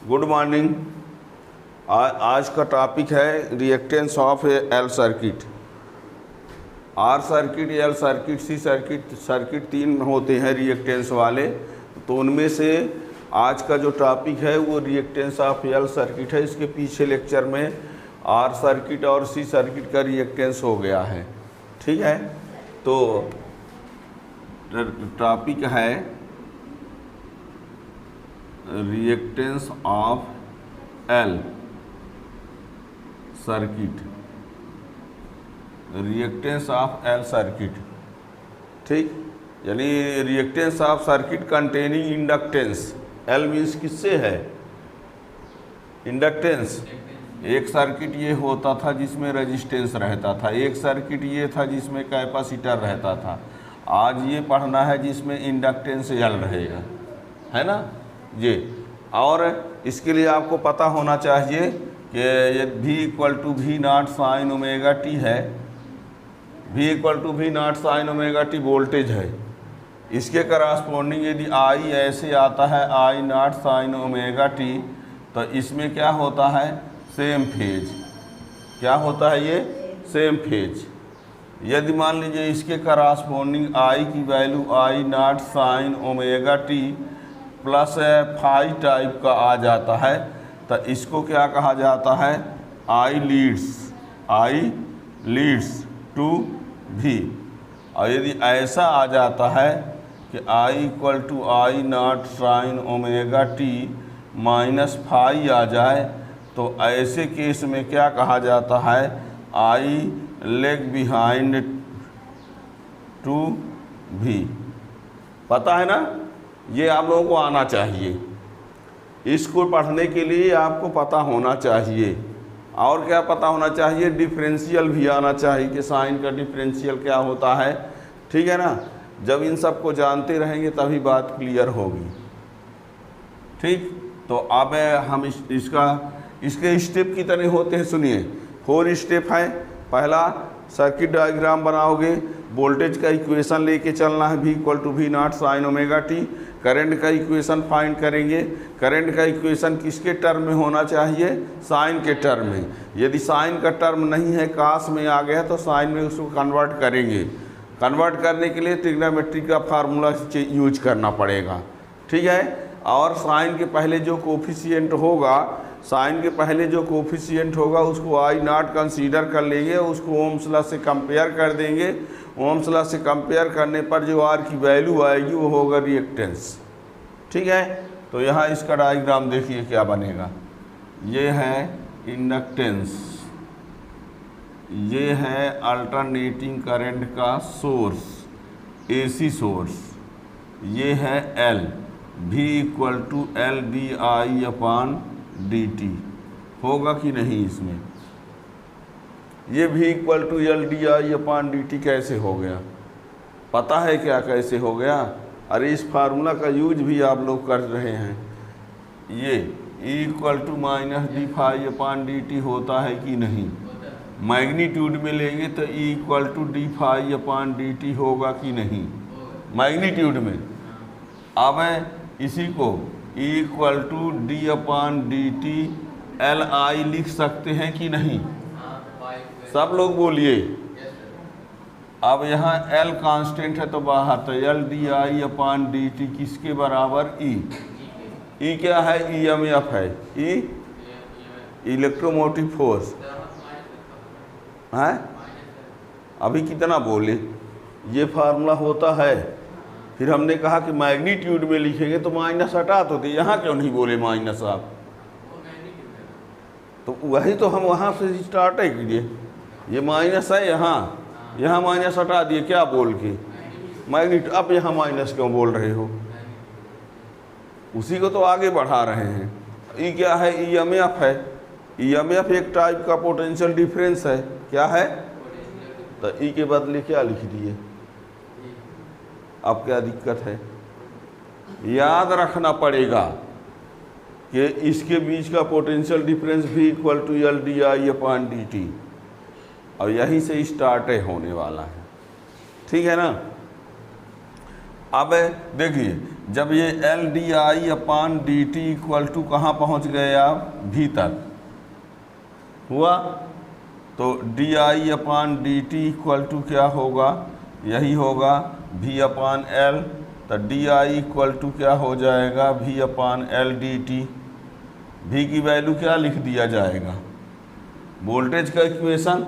Good morning. आज का topic है reactance of L circuit. R circuit, L circuit, C circuit, circuit तीन होते हैं रिएक्टेंस वाले। तो उनमें से आज का जो टॉपिक है वो रिएक्टेंस ऑफ एल सर्किट है। इसके पीछे लेक्चर में आर सर्किट और सी सर्किट का रिएक्टेंस हो गया है। ठीक है, तो टॉपिक है reactance of L circuit, reactance of L circuit. ठीक, यानी reactance of circuit containing inductance. L means किससे है? इंडक्टेंस। एक सर्किट ये होता था जिसमें रेजिस्टेंस रहता था, एक सर्किट ये था जिसमें कैपेसिटर रहता था। आज ये पढ़ना है जिसमें इंडक्टेंस एल रहेगा, है ना ये। और इसके लिए आपको पता होना चाहिए कि ये V equal to V naught sine omega t है। V equal to V naught sine omega t voltage है। इसके करस्पॉन्डिंग यदि I ऐसे आता है I naught sine omega t, तो इसमें क्या होता है? Same phase. क्या होता है ये? Same phase. यदि मान लीजिए इसके करस्पॉन्डिंग I की value I naught sine omega t plus phi type का आ जाता है, तो इसको क्या कहा जाता है? I leads to V। और यदि ऐसा आ जाता है कि I equal to I naught sine omega T minus phi आ जाए, तो ऐसे केस में क्या कहा जाता है? I lag behind to V। पता है ना? ये आप लोगों को आना चाहिए। इसको पढ़ने के लिए आपको पता होना चाहिए। और क्या पता होना चाहिए? डिफरेंशियल भी आना चाहिए कि साइन का डिफरेंशियल क्या होता है। ठीक है ना? जब इन सब को जानते रहेंगे तभी बात क्लियर होगी। ठीक, तो अब हम इसके स्टेप कितने होते हैं सुनिए। 4 स्टेप हैं। पहला, सर्किट डायग्राम बनाओगे, वोल्टेज का इक्वेशन लेके चलना है, V equal to V naught sine omega t. Current का इक्वेशन फाइंड करेंगे। करंट का इक्वेशन किसके टर्म में होना चाहिए? साइन के टर्म में। यदि साइन का टर्म नहीं है, कास में आ गया, तो साइन में उसको कन्वर्ट करेंगे। कन्वर्ट करने के लिए ट्रिग्नोमेट्री का फार्मूला यूज करना पड़ेगा। ठीक है, और साइन के पहले जो कोफिशिएंट होगा, साइन के पहले जो कोफिशिएंट होगा उसको I नॉट कंसीडर कर लेंगे, उसको ओम्स लॉ से कंपेयर कर देंगे। ओम्स लॉ से कंपेयर करने पर जो R की वैल्यू आएगी वो होगा रिएक्टेंस। ठीक है, तो यहाँ इसका डायग्राम देखिए क्या बनेगा। ये है इंडक्टेंस, ये है अल्टरनेटिंग करंट का सोर्स, AC सोर्स। ये है L, V equal to L D i upon d t. होगा कि नहीं इसमें? ये V equal to L D i upon d t कैसे हो गया? पता है क्या कैसे हो गया? अरे इस फार्मूला का यूज भी आप लोग कर रहे हैं। ये E equal to minus d phi upon d t होता है कि नहीं? मैग्नीट्यूड में लेंगे तो E equal to d phi upon d t होगा कि नहीं? मैग्नीट्यूड में। अब इसी को E equal to d upon d t L i लिख सकते हैं कि नहीं? सब लोग बोलिए। अब यहाँ L कांस्टेंट है तो बाहर, तो L D i upon d T किसके बराबर? E क्या है? EMF है। E इलेक्ट्रोमोटिव फोर्स है। अभी कितना बोले? ये फार्मूला होता है। फिर हमने कहा कि मैग्नीट्यूड में लिखेंगे तो माइनस हटा तो थे, यहाँ क्यों नहीं बोले माइनस आप? तो वही तो हम वहाँ से स्टार्ट है कीजिए। ये माइनस है, यहाँ माइनस हटा दिए क्या बोल के? मैग्नीट्यूड। अब यहाँ माइनस क्यों बोल रहे हो? उसी को तो आगे बढ़ा रहे हैं। E क्या है? EMF है। EMF एक टाइप का पोटेंशियल डिफरेंस है। क्या है? तो E के बदले क्या लिख दिए? अब क्या दिक्कत है? याद रखना पड़ेगा कि इसके बीच का potential difference V equal to L D i upon d t, और यहीं से स्टार्ट होने वाला है। ठीक है ना? अब देखिए, जब ये L D I upon D t equal to कहाँ पहुँच गए आप, भी तक हुआ, तो d I upon D t equal to क्या होगा, यही होगा भी अपान एल। तो डी आई इक्वल टू क्या हो जाएगा, भी अपान एल डी टी। भी की वैल्यू क्या लिख दिया जाएगा, वोल्टेज का इक्वेशन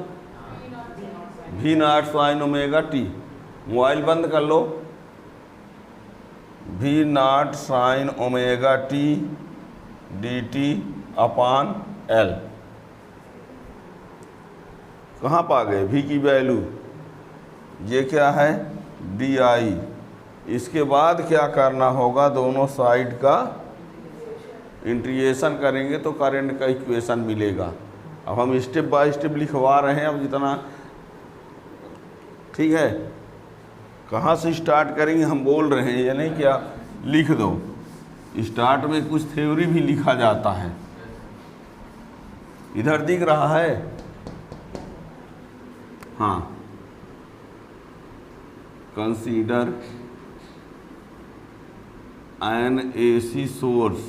भी not sine omega T. Mobile बंद कर लो, भी not sine omega T D T upon L. कहाँ पा गए भी की वैल्यू, ये क्या है डी आई। इसके बाद क्या करना होगा, दोनों साइड का इंटीग्रेशन करेंगे तो करंट का इक्वेशन मिलेगा। अब हम स्टेप बाय स्टेप लिखवा रहे हैं, अब जितना ठीक है। कहाँ से स्टार्ट करेंगे हम बोल रहे हैं, ये नहीं क्या लिख दो। स्टार्ट में कुछ थ्योरी भी लिखा जाता है, इधर दिख रहा है, हाँ। Consider N AC source,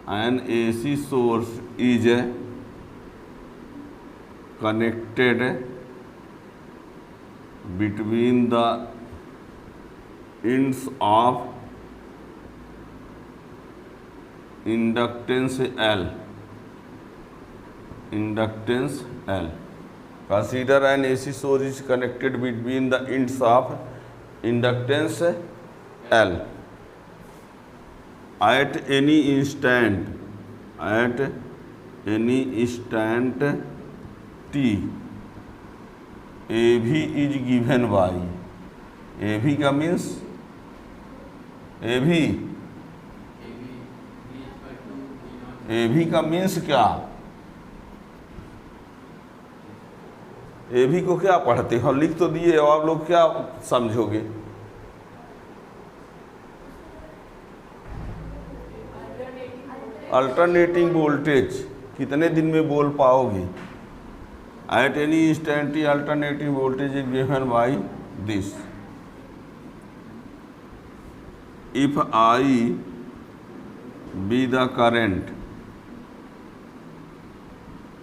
an AC source is connected between the ends of inductance L. Consider an AC source is connected between the ends of inductance L at any instant t. AB is given by, AB का means AB का means क्या, AB को क्या पढ़ते हो, लिख तो दिए, और आप लोग क्या समझोगे। अल्टरनेटिंग वोल्टेज कितने दिन में बोल पाओगे। At any instant alternating voltage is given by this, if I be the current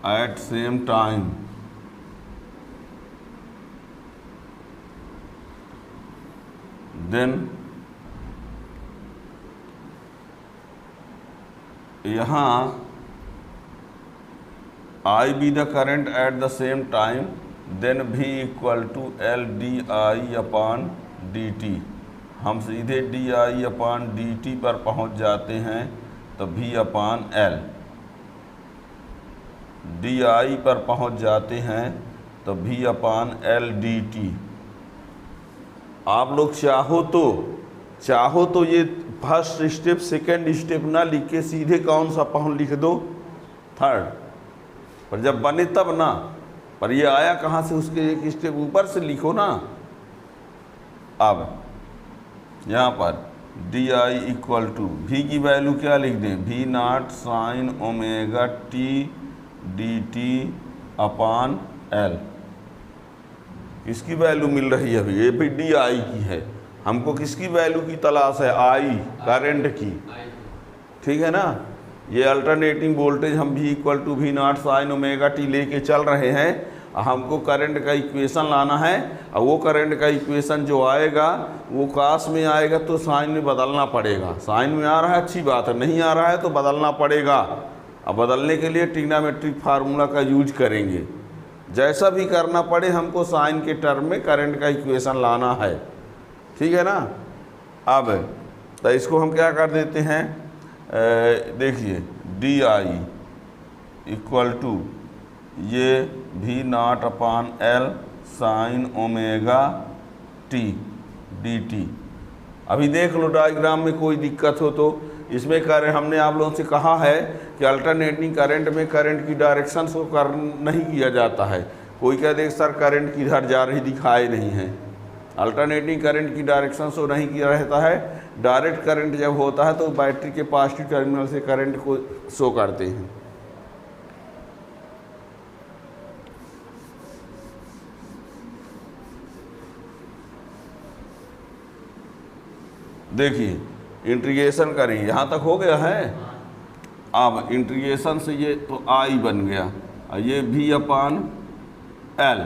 at same time then यहाँ I be the current at the same time then भी equal to L D I upon D T. हम सीधे D आई upon D T पर पहुँच जाते हैं, तो भी अपान एल। डी आई पर पहुँच जाते हैं तो भी अपान एल डी टी। आप लोग चाहो तो ये फर्स्ट स्टेप सेकंड स्टेप ना लिख के सीधे कौन सा पहुँच लिख दो, थर्ड। पर जब बने तब ना, पर ये आया कहाँ से, उसके एक स्टेप ऊपर से लिखो ना। अब यहाँ पर डी आई इक्वल टू भी की वैल्यू क्या लिख दें, भी not sine omega T D T upon L. किसकी वैल्यू मिल रही है अभी, ये भी डी आई की है। हमको किसकी वैल्यू की तलाश है, आई करंट की, ठीक है ना। ये अल्टरनेटिंग वोल्टेज हम भी इक्वल टू भी नॉट साइन ओमेगा टी लेके चल रहे हैं। हमको करंट का इक्वेशन लाना है, और वो करंट का इक्वेशन जो आएगा वो काश में आएगा तो साइन में बदलना पड़ेगा। साइन में आ रहा है अच्छी बात है, नहीं आ रहा है तो बदलना पड़ेगा। अब बदलने के लिए ट्रिग्नोमेट्रिक फार्मूला का यूज करेंगे। जैसा भी करना पड़े हमको साइन के टर्म में करंट का इक्वेशन लाना है, ठीक है ना। अब तो इसको हम क्या कर देते हैं, देखिए डी आई इक्वल टू ये भी not upon L sine omega T D T. अभी देख लो डायग्राम में कोई दिक्कत हो तो। इसमें हमने आप लोगों से कहा है कि अल्टरनेटिंग करंट में करंट की डायरेक्शन को नहीं किया जाता है। कोई कह दे सर करंट किधर जा रही दिखाई नहीं है, अल्टरनेटिंग करंट की डायरेक्शन शो नहीं किया रहता है। डायरेक्ट करंट जब होता है तो बैटरी के पॉजिटिव टर्मिनल से करंट को शो करते हैं। देखिए इंटीग्रेशन करेंगे, यहाँ तक हो गया है। अब इंटीग्रेशन से ये तो आई बन गया, और ये V upon L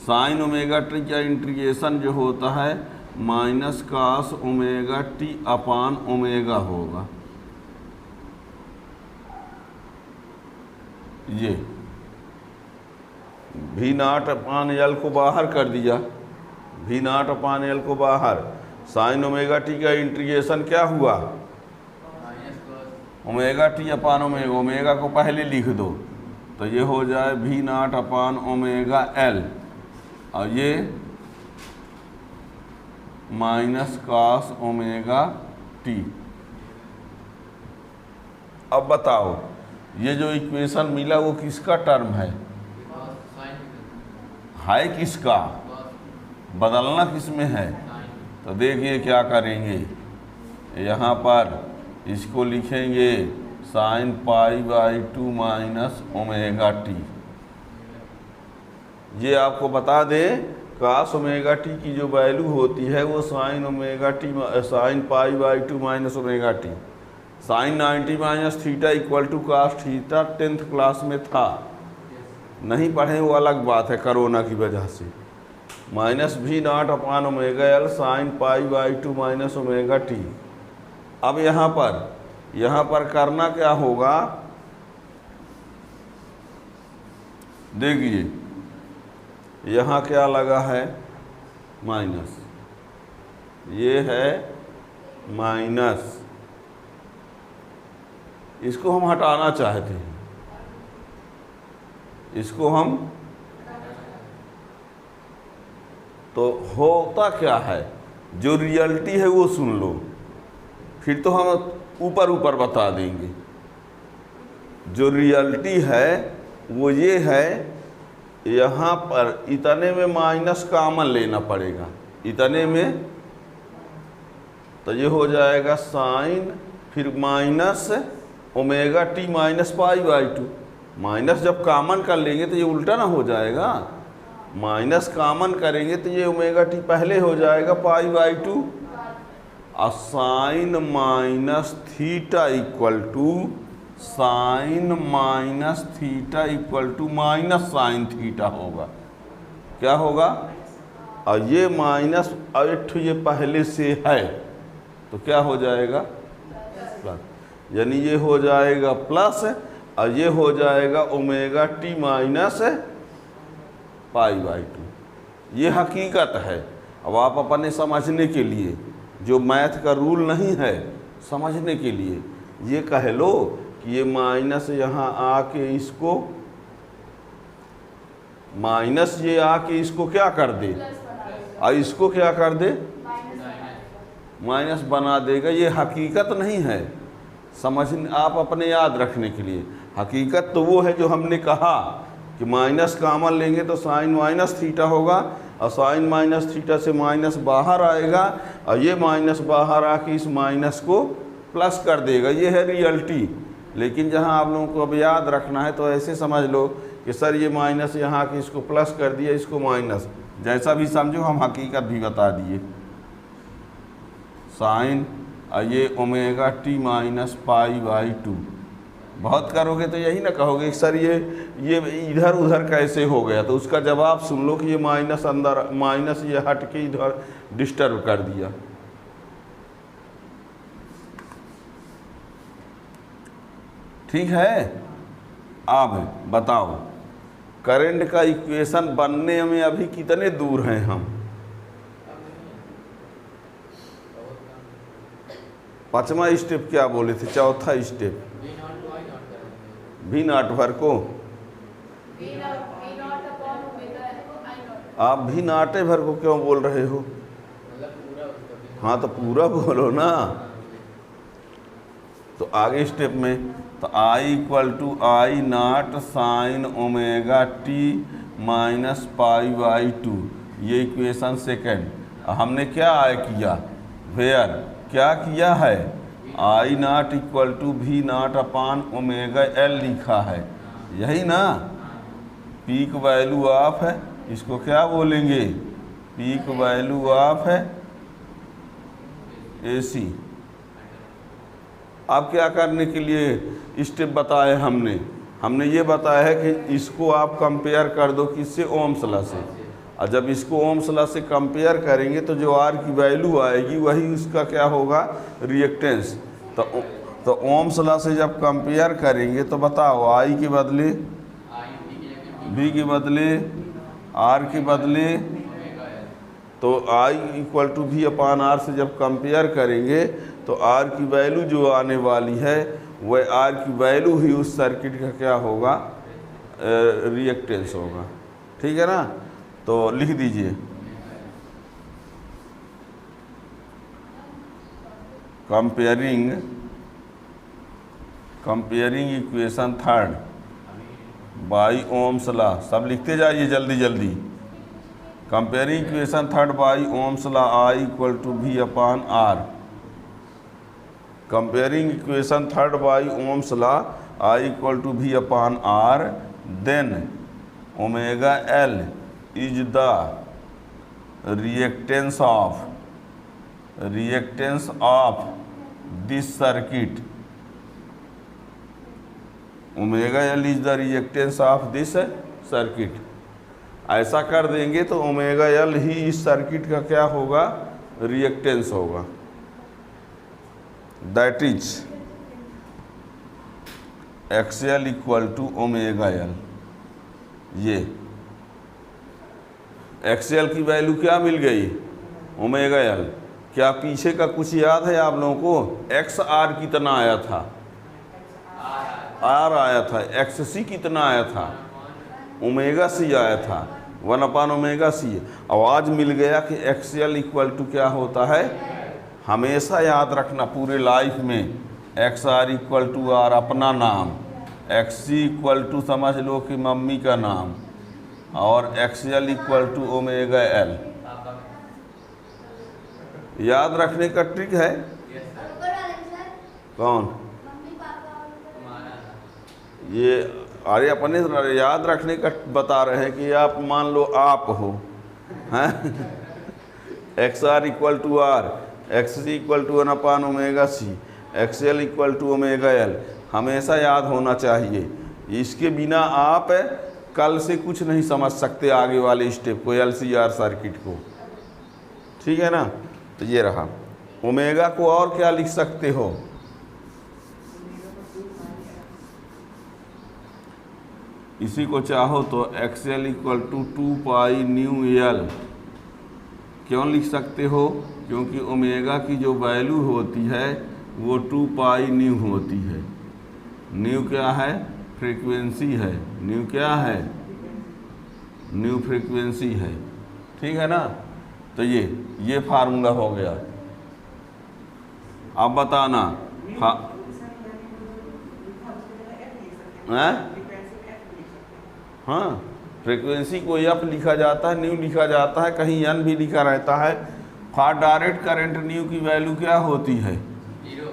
sine omega t का इंटीग्रेशन जो होता है minus cos omega t upon omega होगा। ये भी नॉट अपान एल को बाहर कर दिया, भी नॉट अपान एल को बाहर, साइन ओमेगा टी का इंटीग्रेशन क्या हुआ omega t upon omega, omega को पहले लिख दो तो ये हो जाए भी नॉट अपान ओमेगा एल, और ये माइनस कास ओमेगा टी। अब बताओ ये जो इक्वेशन मिला वो किसका टर्म है किसका, बदलना किस में है। तो देखिए क्या करेंगे, यहाँ पर इसको लिखेंगे sign pi by 2 minus omega T. ये आपको बता दें कास ओमेगा टी की जो वैल्यू होती है वो sine omega t sine pi by 2 minus omega t, sine 90 minus theta equal to cos theta 10th class में था, नहीं पढ़े वो अलग बात है कोरोना की वजह से। माइनस भी not upon omega L sine pi by 2 minus omega T. अब यहाँ पर करना क्या होगा, देखिए यहाँ क्या लगा है माइनस, ये है माइनस, इसको हम हटाना चाहते हैं, इसको हम, तो होता क्या है जो रियलिटी है वो सुन लो, फिर तो हम ऊपर बता देंगे। जो रियलिटी है वो ये है, यहाँ पर इतने में माइनस कॉमन लेना पड़ेगा, इतने में, तो ये हो जाएगा साइन फिर minus omega T minus pi by 2। Minus जब कॉमन कर लेंगे तो ये उल्टा ना हो जाएगा, माइनस कॉमन करेंगे तो ये ओमेगा टी पहले हो जाएगा पाई बाई 2, और sine minus theta equal to sine minus theta equal to minus sine theta होगा। क्या होगा, और ये माइनस और ये पहले से है तो क्या हो जाएगा प्लस, यानी ये हो जाएगा प्लस और ये हो जाएगा omega T minus pi by 2। ये हकीकत है। अब आप अपने समझने के लिए, जो मैथ का रूल नहीं है, समझने के लिए ये कह लो कि ये माइनस यहाँ आके इसको माइनस, ये आके इसको क्या कर दे, और इसको क्या कर दे माइनस बना देगा। ये हकीकत नहीं है, समझ आप अपने याद रखने के लिए। हकीकत तो वो है जो हमने कहा कि माइनस कॉमन लेंगे तो साइन माइनस थीटा होगा, और साइन माइनस थीटा से माइनस बाहर आएगा, और ये माइनस बाहर आके इस माइनस को प्लस कर देगा। ये है रियलिटी। लेकिन जहाँ आप लोगों को अब याद रखना है तो ऐसे समझ लो कि सर ये माइनस यहाँ के इसको प्लस कर दिया, इसको माइनस, जैसा भी समझो, हम हकीकत भी बता दिए। साइन ये omega T minus pi by 2। बहुत करोगे तो यही ना कहोगे सर ये इधर उधर कैसे हो गया, तो उसका जवाब सुन लो कि ये माइनस अंदर, माइनस ये हट के इधर डिस्टर्ब कर दिया। ठीक है। अब बताओ करंट का इक्वेशन बनने में अभी कितने दूर हैं हम। 5वां स्टेप क्या बोले थे, 4था स्टेप भी नॉट भर को, आप भी नाटे भर को क्यों बोल रहे हो, हाँ तो पूरा बोलो ना। तो आगे स्टेप में तो I equal to I naught sine omega T minus pi by 2, ये इक्वेशन सेकेंड। हमने क्या किया, वेयर क्या किया है, आई नॉट इक्वल टू भी नॉट अपान ओमेगा एल लिखा है, यही ना। पीक वैल्यू ऑफ है, इसको क्या बोलेंगे, पीक वैल्यू ऑफ है AC। अब क्या करने के लिए स्टेप बताए हमने ये बताया है कि इसको आप कंपेयर कर दो किससे, ओम्स लॉ से। और जब इसको ओम्स लॉ से कंपेयर करेंगे तो जो R की वैल्यू आएगी वही उसका क्या होगा, रिएक्टेंस। तो ओम्स लॉ से जब कंपेयर करेंगे तो बताओ I के बदले V के बदले R के बदले, तो I equal to V upon R से जब कंपेयर करेंगे तो R की वैल्यू जो आने वाली है वह R की वैल्यू ही उस सर्किट का क्या होगा, रिएक्टेंस होगा। ठीक है ना, तो लिख दीजिए comparing equation third by Ohm's law. सब लिखते जाइए जल्दी जल्दी। Comparing equation third by Ohm's law I equal to V upon R। Comparing equation third by Ohm's law I equal to V upon R, then omega L is the reactance of this circuit. Omega L is the reactance of this circuit. ऐसा कर देंगे तो omega L ही इस circuit का क्या होगा, reactance होगा। That is XL equal to omega L। ये XL की वैल्यू क्या मिल गई, ओमेगा L। क्या पीछे का कुछ याद है आप लोगों को, XR कितना आया था, R आया था, XC कितना आया था, ओमेगा C आया था, 1 अपान ओमेगा C। अब आज मिल गया कि XL इक्वल टू क्या होता है, हमेशा याद रखना पूरे लाइफ में, XR इक्वल टू R अपना नाम, XC इक्वल टू समझ लो कि मम्मी का नाम, और XL equal to omega L। याद रखने का ट्रिक है। कौन ये, अरे अपने याद रखने का बता रहे हैं कि आप मान लो आप हो, हैं XR equal to R, XC equal to 1 upon omega C, XL equal to omega L, हमेशा याद होना चाहिए। इसके बिना आप कल से कुछ नहीं समझ सकते आगे वाले स्टेप को, LCR सर्किट को। ठीक है ना, तो ये रहा। ओमेगा को और क्या लिख सकते हो, इसी को चाहो तो XL equal to 2 pi nu L। क्यों लिख सकते हो, क्योंकि ओमेगा की जो वैल्यू होती है वो 2 पाई न्यू होती है। न्यू क्या है, फ्रीक्वेंसी है। न्यू क्या है, न्यू फ्रीक्वेंसी है। ठीक है ना, तो ये फार्मूला हो गया। अब बताना हाँ, फ्रीक्वेंसी को F लिखा जाता है, न्यू लिखा जाता है, कहीं N भी लिखा रहता है। फॉर डायरेक्ट करंट न्यू की वैल्यू क्या होती है, 0,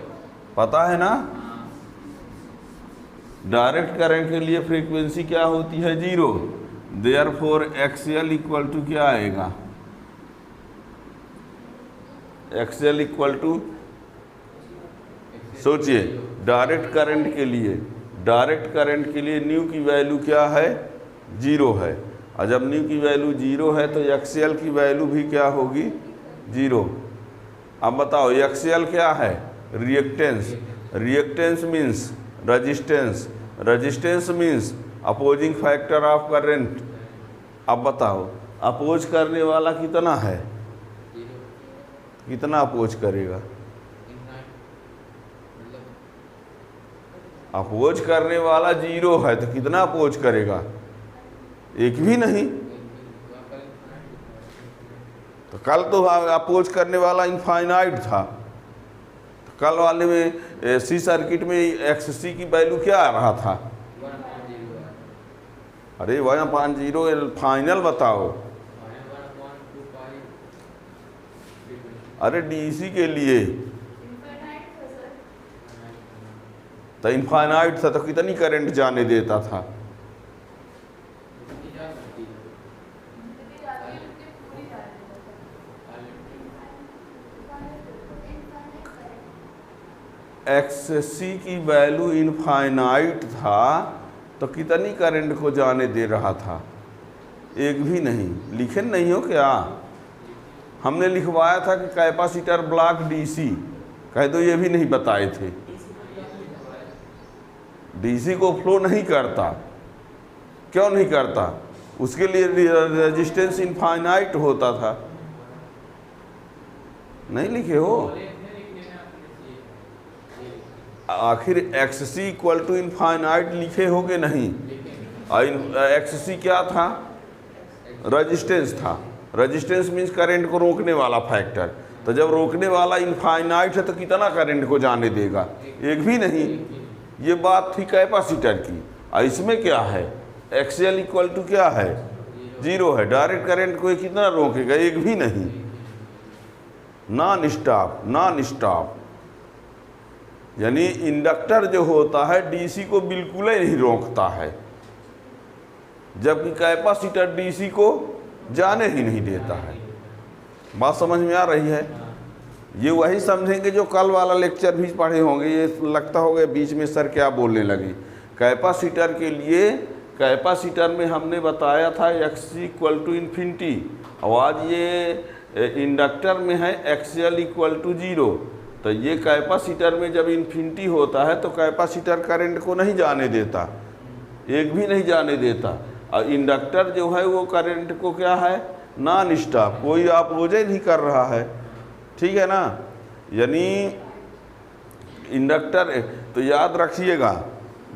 पता है ना। डायरेक्ट करंट के लिए फ्रीक्वेंसी क्या होती है, 0। देयरफॉर XL इक्वल टू क्या आएगा, XL इक्वल टू, सोचिए डायरेक्ट करंट के लिए न्यू की वैल्यू क्या है, 0 है। और जब न्यू की वैल्यू 0 है तो XL की वैल्यू भी क्या होगी, 0। अब बताओ XL क्या है, reactance means resistance means opposing factor of current. अब बताओ अपोज करने वाला कितना है, कितना अपोज करेगा, अपोज करने वाला 0 है तो कितना अपोज करेगा, एक भी नहीं। तो कल तो अपोज करने वाला इनफाइनाइट था, तो कल वाले में सी सर्किट में XC की वैल्यू क्या आ रहा था, अरे 1/0 फाइनल बताओ, अरे DC के लिए तो इनफाइनाइट था, तो कितनी करंट जाने देता था, XC की वैल्यू इनफाइनाइट था तो कितनी करंट को जाने दे रहा था? एक भी नहीं। लिखे नहीं हो क्या? हमने लिखवाया था कि कैपेसिटर ब्लॉक DC, कह दो ये भी नहीं बताए थे। DC को फ्लो नहीं करता। क्यों नहीं करता? उसके लिए रेजिस्टेंस इनफाइनाइट होता था। नहीं लिखे हो? आखिर XC इक्वल टू इनफाइनाइट लिखे हो कि नहीं? XC क्या था? रेजिस्टेंस था। रेजिस्टेंस मीन्स करंट को रोकने वाला फैक्टर। तो जब रोकने वाला इनफाइनाइट है तो कितना करंट को जाने देगा? एक भी नहीं। ये बात थी कैपेसिटर की। और इसमें क्या है? XL इक्वल टू क्या है? 0 है। डायरेक्ट करंट को कितना रोकेगा? एक भी नहीं। Non stop, non stop. यानी इंडक्टर जो होता है DC को बिल्कुल ही नहीं रोकता है, जबकि कैपेसिटर DC को जाने ही नहीं देता है। बात समझ में आ रही है? ये वही समझेंगे जो कल वाला लेक्चर भी पढ़े होंगे। ये लगता होगा बीच में सर क्या बोलने लगी। कैपेसिटर के लिए, कैपेसिटर में हमने बताया था XC इक्वल टू इन्फिनिटी, और आज ये इंडक्टर में है XL इक्वल टू 0। तो ये कैपेसिटर में जब इन्फिनिटी होता है तो कैपेसिटर करंट को नहीं जाने देता, एक भी नहीं जाने देता। और इंडक्टर जो है वो करंट को क्या है? नॉन स्टॉप, कोई अपोजिट नहीं कर रहा है। ठीक है ना? यानी इंडक्टर, तो याद रखिएगा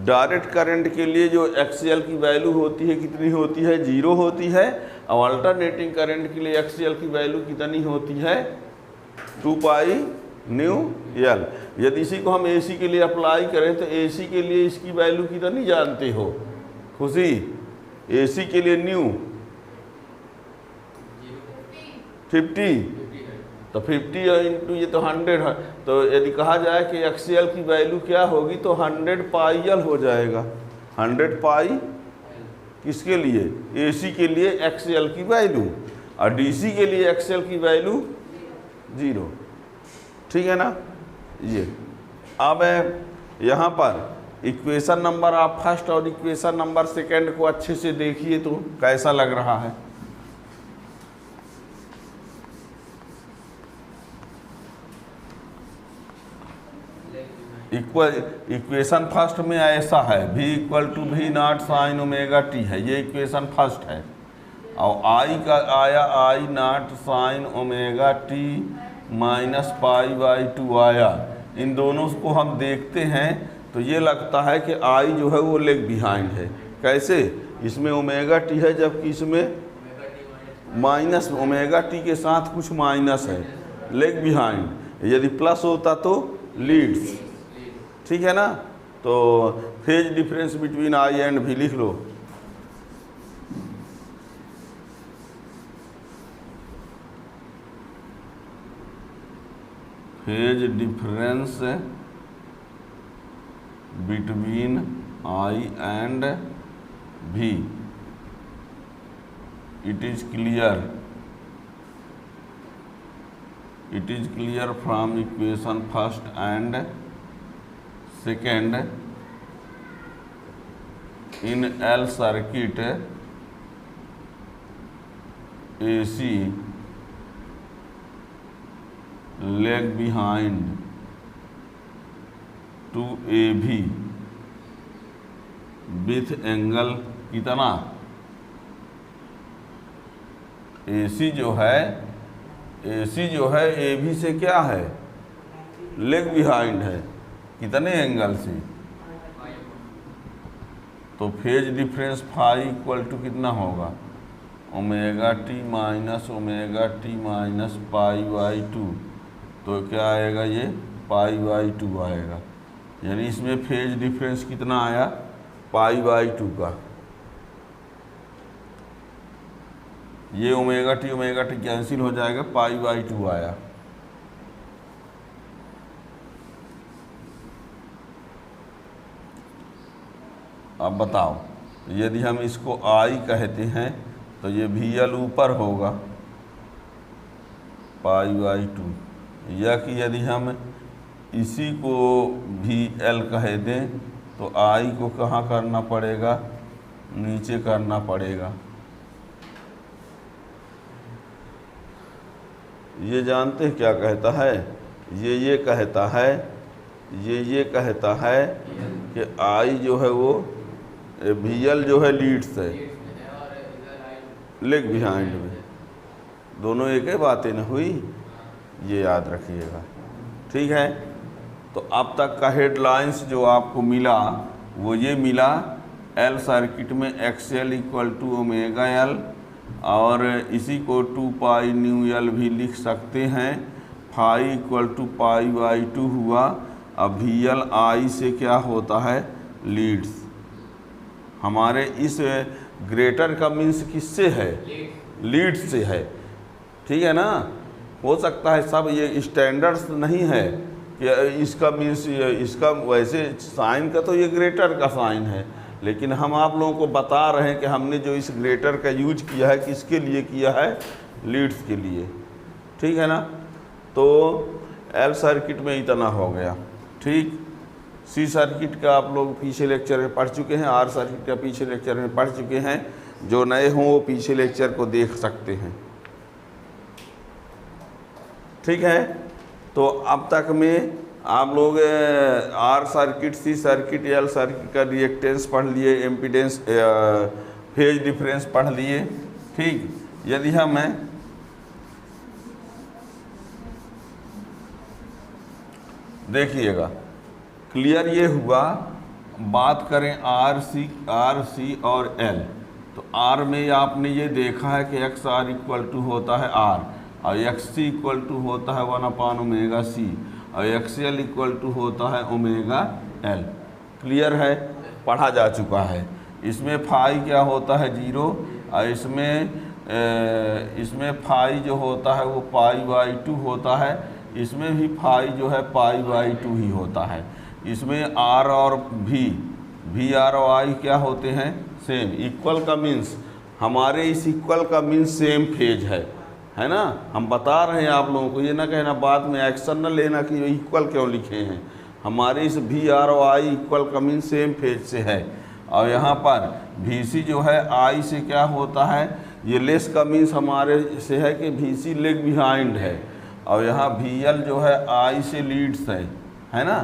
डायरेक्ट करंट के लिए जो XL की वैल्यू होती है कितनी होती है? 0 होती है। और अल्टरनेटिंग करंट के लिए XL की वैल्यू कितनी होती है? 2 पाई न्यू L। यदि इसी को हम AC के लिए अप्लाई करें तो AC के लिए इसकी वैल्यू कितनी जानते हो खुशी? AC के लिए न्यू 50, तो 50 इंटू ये तो 100 है। तो यदि कहा जाए कि XL की वैल्यू क्या होगी तो 100 पाई L हो जाएगा। 100 पाई किसके लिए? AC के लिए XL की वैल्यू, और DC के लिए XL की वैल्यू 0। ठीक है ना? ये अब यहाँ पर इक्वेशन नंबर आप फर्स्ट और इक्वेशन नंबर सेकंड को अच्छे से देखिए तो कैसा लग रहा है। इक्वेशन फर्स्ट में ऐसा है, V equal to V0 sine omega t है। ये इक्वेशन फर्स्ट है। और I का आया I0 sign omega t minus π/2 आया। इन दोनों को हम देखते हैं तो ये लगता है कि I जो है वो लेग बिहाइंड है। कैसे? इसमें ओमेगा t है जबकि इसमें माइनस ओमेगा t के साथ कुछ माइनस है, लेग बिहाइंड। यदि प्लस होता तो लीड्स। ठीक है ना? तो phase difference between I and V लिख लो। Phase difference between I and V, it is clear from equation first and second in L circuit AC lag behind to AB with angle कितना? AC जो है AB से क्या है? Leg behind है। कितने एंगल से? तो phase difference phi equal to कितना होगा? Omega T minus π/2। तो क्या आएगा? ये π/2 आएगा। यानी इसमें फेज डिफरेंस कितना आया? π/2 का। ये ओमेगा टी कैंसिल हो जाएगा, π/2 आया। अब बताओ, यदि हम इसको I कहते हैं तो ये VL ऊपर होगा π/2, या कि यदि हम इसी को भी एल कह दें तो आई को कहाँ करना पड़ेगा, नीचे करना पड़ेगा। ये जानते हैं क्या कहता है, ये कहता है, ये कहता है कि आई जो है वो वी एल जो है लीड्स है, लेग बिहाइंड में, दोनों एक ही बातें न हुई, ये याद रखिएगा। ठीक है, तो अब तक का हेडलाइंस जो आपको मिला वो ये मिला, एल सर्किट में X L equal to omega L, और इसी को 2 पाई न्यू एल भी लिख सकते हैं, phi equal to pi by 2 हुआ। अब वी एल आई से क्या होता है, लीड्स। हमारे इस ग्रेटर का मीन्स किससे है, लीड्स से है। ठीक है ना, हो सकता है सब ये स्टैंडर्ड्स नहीं है कि इसका मीन्स इसका, वैसे साइन का तो ये ग्रेटर का साइन है, लेकिन हम आप लोगों को बता रहे हैं कि हमने जो इस ग्रेटर का यूज किया है किसके लिए किया है, लीड्स के लिए। ठीक है ना, तो एल सर्किट में इतना हो गया। ठीक, सी सर्किट का आप लोग पीछे लेक्चर में पढ़ चुके हैं, आर सर्किट का पीछे लेक्चर में पढ़ चुके हैं। जो नए हों वो पीछे लेक्चर को देख सकते हैं। ठीक है, तो अब तक में आप लोग R circuit, C circuit, L circuit का रिएक्टेंस पढ़ लिए, एम्पीडेंस, फेज डिफरेंस पढ़ लिए। ठीक, यदि हम देखिएगा क्लियर ये हुआ। बात करें आर सी और एल, तो आर में आपने ये देखा है कि एक्स आर इक्वल टू होता है आर, और एक्स सी इक्वल टू होता है 1/ओमेगा सी, और एक्स एल इक्वल टू होता है ओमेगा एल। क्लियर है, पढ़ा जा चुका है। इसमें फाई क्या होता है, 0, और इसमें फाई जो होता है वो पाई बाई 2 होता है। इसमें भी फाई जो है पाई बाई 2 ही होता है। इसमें आर और वी आर और आई क्या होते हैं, सेम। इक्वल का मीन्स, हमारे इस इक्वल का मीन्स सेम फेज है ना। हम बता रहे हैं आप लोगों को, ये ना कहना बाद में एक्शन न लेना कि इक्वल क्यों लिखे हैं। हमारे इस वी आर और आई इक्वल का मीन्स सेम फेज से है। और यहाँ पर वी सी जो है आई से क्या होता है, ये लेस का मीन्स हमारे से है कि वी सी लेग बिहाइंड है, और यहाँ वी एल जो है आई से लीड्स है ना।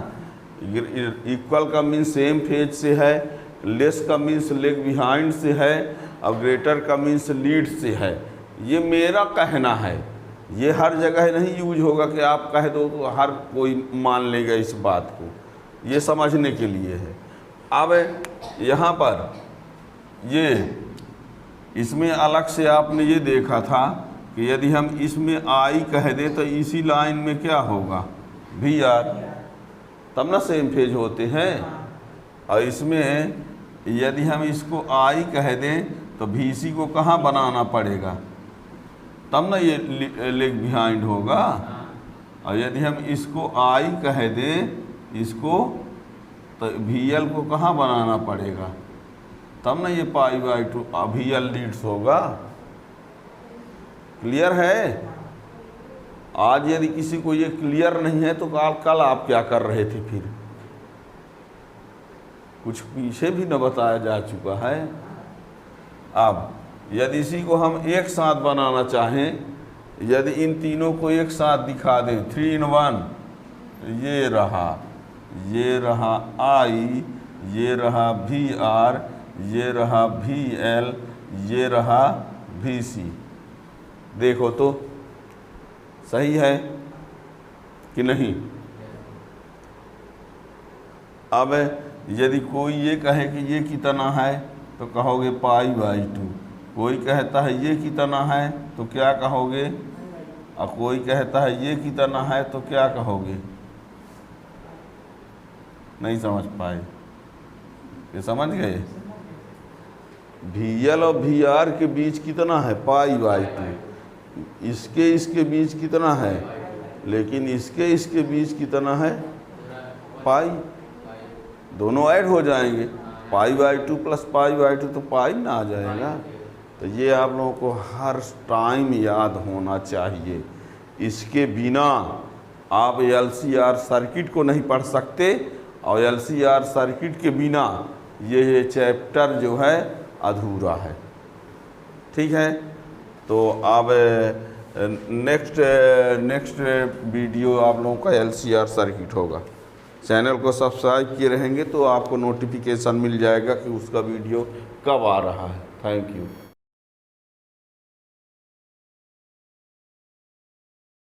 इक्वल का मीन्स सेम फेज से है, लेस का मीन्स लेग बिहाइंड से है, और ग्रेटर का मीन्स लीड से है। ये मेरा कहना है, ये हर जगह नहीं यूज होगा कि आप कह दो तो हर कोई मान लेगा इस बात को, ये समझने के लिए है। अब यहाँ पर ये इसमें अलग से आपने ये देखा था कि यदि हम इसमें आई कह दें तो इसी लाइन में क्या होगा, वी आर, तब ना सेम फेज होते हैं। और इसमें यदि हम इसको आई कह दें तो वी सी को कहाँ बनाना पड़ेगा, तब ना ये लेग बिहाइंड होगा। और यदि हम इसको आई कह दें, इसको, तो वी एल को कहाँ बनाना पड़ेगा, तब ना ये pi by 2 V L leads होगा। क्लियर है। आज यदि किसी को ये क्लियर नहीं है तो कल आप क्या कर रहे थे, फिर कुछ पीछे भी न बताया जा चुका है। अब यदि इसी को हम एक साथ बनाना चाहें, यदि इन तीनों को एक साथ दिखा दें, 3 in 1, ये रहा आई, ये रहा वी आर, ये रहा वी एल, ये रहा वी सी, देखो तो सही है कि नहीं। अब यदि कोई ये कहे कि ये कितना है तो कहोगे पाई बाई 2, कोई कहता है ये कितना है तो क्या कहोगे, और कोई कहता है ये कितना है तो क्या कहोगे। नहीं समझ पाए, ये समझ गए। वी एल और वी आर के बीच कितना है, पाई बाई 2, इसके बीच कितना है, लेकिन इसके बीच कितना है, पाई। दोनों ऐड हो जाएंगे, पाई बाई 2 प्लस पाई बाई 2 तो पाई ना आ जाएगा। तो ये आप लोगों को हर टाइम याद होना चाहिए। इसके बिना आप LCR सर्किट को नहीं पढ़ सकते और LCR सर्किट के बिना ये चैप्टर जो है अधूरा है। ठीक है, तो अब नेक्स्ट वीडियो आप लोगों का LCR सर्किट होगा। चैनल को सब्सक्राइब किए रहेंगे तो आपको नोटिफिकेशन मिल जाएगा कि उसका वीडियो कब आ रहा है। Thank you.